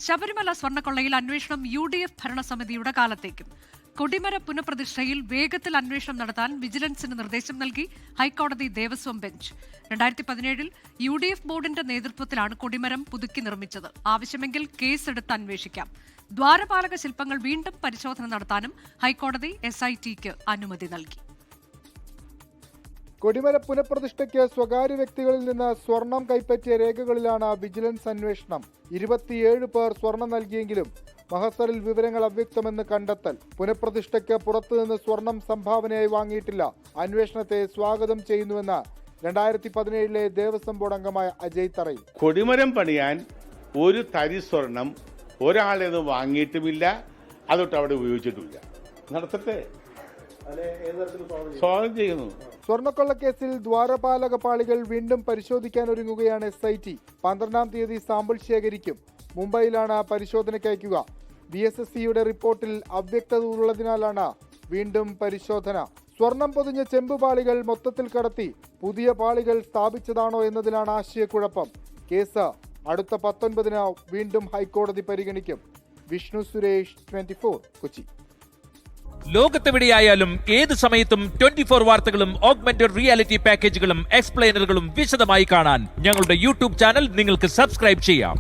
ശബരിമല സ്വർണ്ണക്കൊള്ളയിൽ അന്വേഷണം UDF ഭരണസമിതിയുടെ കാലത്തേക്കും. കൊടിമര പുനഃപ്രതിഷ്ഠയിൽ വേഗത്തിൽ അന്വേഷണം നടത്താൻ വിജിലൻസിന് നിർദ്ദേശം നൽകി ഹൈക്കോടതി ദേവസ്വം ബെഞ്ച്. 2017 UDF ബോർഡിന്റെ നേതൃത്വത്തിലാണ് കൊടിമരം പുതുക്കി നിർമ്മിച്ചത്. ആവശ്യമെങ്കിൽ കേസെടുത്ത് അന്വേഷിക്കാം. ദ്വാരപാലക ശില്പങ്ങൾ വീണ്ടും പരിശോധന നടത്താനും ഹൈക്കോടതി SITക്ക് അനുമതി നൽകി. കൊടിമര പുനഃപ്രതിഷ്ഠയ്ക്ക് സ്വകാര്യ വ്യക്തികളിൽ നിന്ന് സ്വർണം കൈപ്പറ്റിയ രേഖകളിലാണ് വിജിലൻസ് അന്വേഷണം. 27 പേർ സ്വർണം നൽകിയെങ്കിലും മഹസറിൽ വിവരങ്ങൾ അവ്യക്തമെന്ന് കണ്ടെത്തൽ. പുനഃപ്രതിഷ്ഠയ്ക്ക് പുറത്തുനിന്ന് സ്വർണം സംഭാവനയായി വാങ്ങിയിട്ടില്ല. അന്വേഷണത്തെ സ്വാഗതം ചെയ്യുന്നുവെന്ന് 2017 ദേവസ്വം ബോർഡ് അംഗമായ അജയ് തറയിൽ. കൊടിമരം പണിയാൻ ഒരു തരി സ്വർണം ഒരാളേത് വാങ്ങിയിട്ടുമില്ല, അതൊട്ട് അവിടെ ഉപയോഗിച്ചിട്ടുമില്ല. നടത്തട്ടെ, സ്വാഗതം ചെയ്യുന്നു. സ്വർണ്ണക്കൊള്ളക്കേസിൽ ദ്വാരപാലക പാളികൾ വീണ്ടും പരിശോധിക്കാനൊരുങ്ങുകയാണ് SIT. 12-ാം തീയതി സാമ്പിൾ ശേഖരിക്കും. മുംബൈയിലാണ് പരിശോധനയ്ക്ക് അയക്കുക. VSSCയുടെ റിപ്പോർട്ടിൽ അവ്യക്തത ഉള്ളതിനാലാണ് വീണ്ടും പരിശോധന. സ്വർണം പൊതിഞ്ഞ ചെമ്പുപാളികൾ മൊത്തത്തിൽ കടത്തി പുതിയ പാളികൾ സ്ഥാപിച്ചതാണോ എന്നതിലാണ് ആശയക്കുഴപ്പം. കേസ് അടുത്ത 19-ന് വീണ്ടും ഹൈക്കോടതി പരിഗണിക്കും. വിഷ്ണു സുരേഷ്, 24 കൊച്ചി. ലോകത്തെവിടെയായാലും ഏത് സമയത്തും 24 വാർത്തകളും ഓഗ്മെന്റഡ് റിയാലിറ്റി പാക്കേജുകളും എക്സ്പ്ലെയിനറുകളും വിശദമായി കാണാൻ ഞങ്ങളുടെ YouTube ചാനൽ നിങ്ങൾക്ക് സബ്സ്ക്രൈബ് ചെയ്യാം.